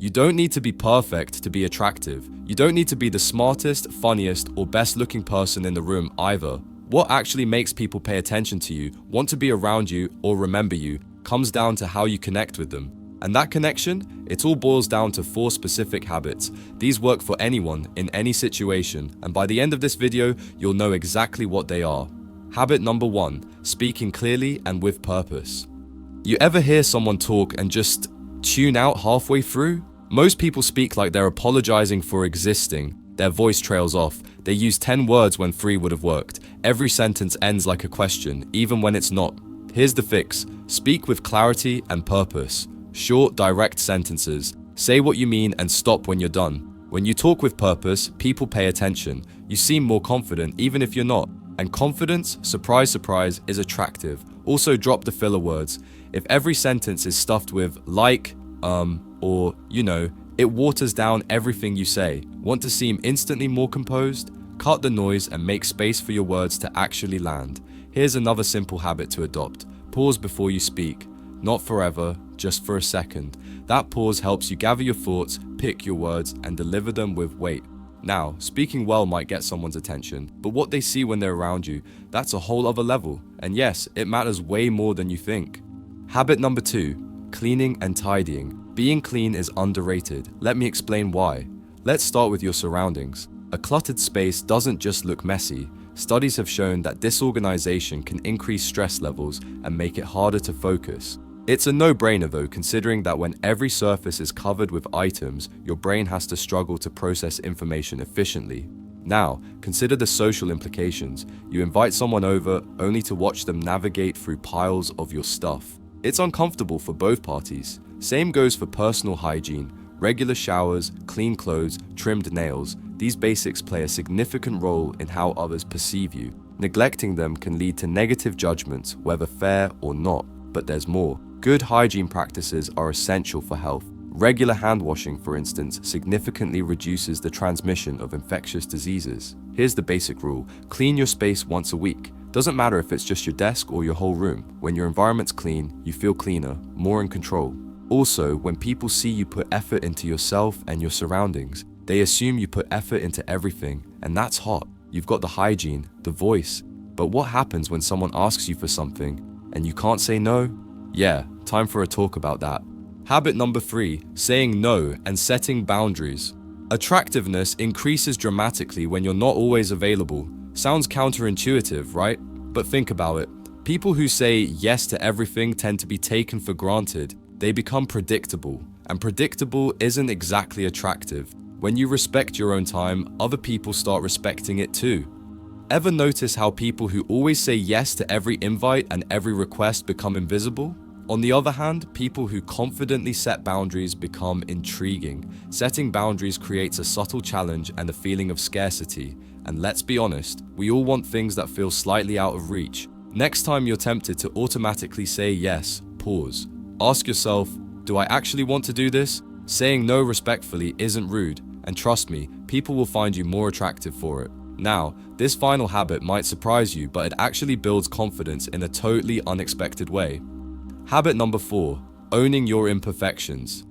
You don't need to be perfect to be attractive. You don't need to be the smartest, funniest, or best-looking person in the room either. What actually makes people pay attention to you, want to be around you, or remember you, comes down to how you connect with them. And that connection, it all boils down to 4 specific habits. These work for anyone, in any situation, and by the end of this video, you'll know exactly what they are. Habit number 1, speaking clearly and with purpose. You ever hear someone talk and just tune out halfway through? Most people speak like they're apologizing for existing. Their voice trails off. They use 10 words when 3 would have worked. Every sentence ends like a question, even when it's not. Here's the fix. Speak with clarity and purpose. Short, direct sentences. Say what you mean and stop when you're done. When you talk with purpose, people pay attention. You seem more confident, even if you're not. And confidence, surprise, surprise, is attractive. Also, drop the filler words. If every sentence is stuffed with like, or, it waters down everything you say. Want to seem instantly more composed? Cut the noise and make space for your words to actually land. Here's another simple habit to adopt. Pause before you speak. Not forever, just for a second. That pause helps you gather your thoughts, pick your words, and deliver them with weight. Now, speaking well might get someone's attention, but what they see when they're around you, that's a whole other level. And yes, it matters way more than you think. Habit number 2, cleaning and tidying. Being clean is underrated. Let me explain why. Let's start with your surroundings. A cluttered space doesn't just look messy. Studies have shown that disorganization can increase stress levels and make it harder to focus. It's a no-brainer though, considering that when every surface is covered with items, your brain has to struggle to process information efficiently. Now, consider the social implications. You invite someone over only to watch them navigate through piles of your stuff. It's uncomfortable for both parties. Same goes for personal hygiene. Regular showers, clean clothes, trimmed nails. These basics play a significant role in how others perceive you. Neglecting them can lead to negative judgments, whether fair or not. But there's more. Good hygiene practices are essential for health. Regular hand washing, for instance, significantly reduces the transmission of infectious diseases. Here's the basic rule. Clean your space once a week. Doesn't matter if it's just your desk or your whole room. When your environment's clean, you feel cleaner, more in control. Also, when people see you put effort into yourself and your surroundings, they assume you put effort into everything, and that's hot. You've got the hygiene, the voice. But what happens when someone asks you for something and you can't say no? Yeah, time for a talk about that. Habit number 3, saying no and setting boundaries. Attractiveness increases dramatically when you're not always available. Sounds counterintuitive, right? But think about it. People who say yes to everything tend to be taken for granted. They become predictable, and predictable isn't exactly attractive. When you respect your own time, other people start respecting it too. Ever notice how people who always say yes to every invite and every request become invisible? On the other hand, people who confidently set boundaries become intriguing. Setting boundaries creates a subtle challenge and a feeling of scarcity. And let's be honest, we all want things that feel slightly out of reach. Next time you're tempted to automatically say yes, pause. Ask yourself, do I actually want to do this? Saying no respectfully isn't rude, and trust me, people will find you more attractive for it. Now, this final habit might surprise you, but it actually builds confidence in a totally unexpected way. Habit number 4, owning your imperfections.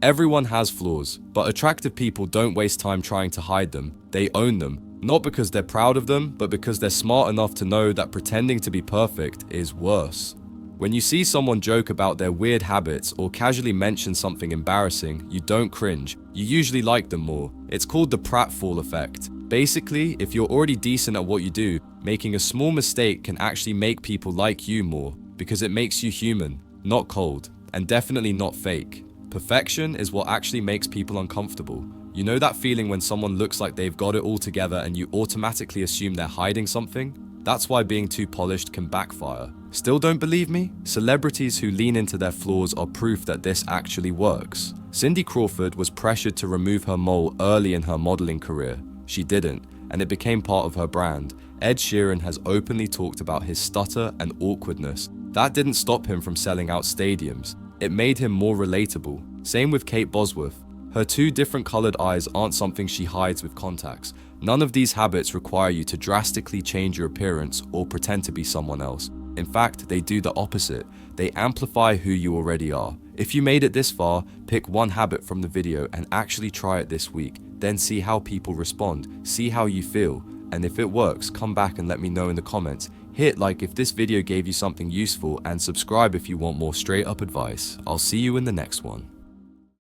Everyone has flaws, but attractive people don't waste time trying to hide them. They own them, not because they're proud of them, but because they're smart enough to know that pretending to be perfect is worse. When you see someone joke about their weird habits or casually mention something embarrassing, you don't cringe. You usually like them more. It's called the pratfall effect. Basically, if you're already decent at what you do, making a small mistake can actually make people like you more, because it makes you human, not cold, and definitely not fake. Perfection is what actually makes people uncomfortable. You know that feeling when someone looks like they've got it all together and you automatically assume they're hiding something? That's why being too polished can backfire. Still don't believe me? Celebrities who lean into their flaws are proof that this actually works. Cindy Crawford was pressured to remove her mole early in her modeling career. She didn't, and it became part of her brand. Ed Sheeran has openly talked about his stutter and awkwardness. That didn't stop him from selling out stadiums. It made him more relatable. Same with Kate Bosworth. Her 2 different colored eyes aren't something she hides with contacts. None of these habits require you to drastically change your appearance or pretend to be someone else. In fact, they do the opposite. They amplify who you already are. If you made it this far, pick one habit from the video and actually try it this week. Then see how people respond, see how you feel, and if it works, come back and let me know in the comments. Hit like if this video gave you something useful and subscribe if you want more straight up advice. I'll see you in the next one.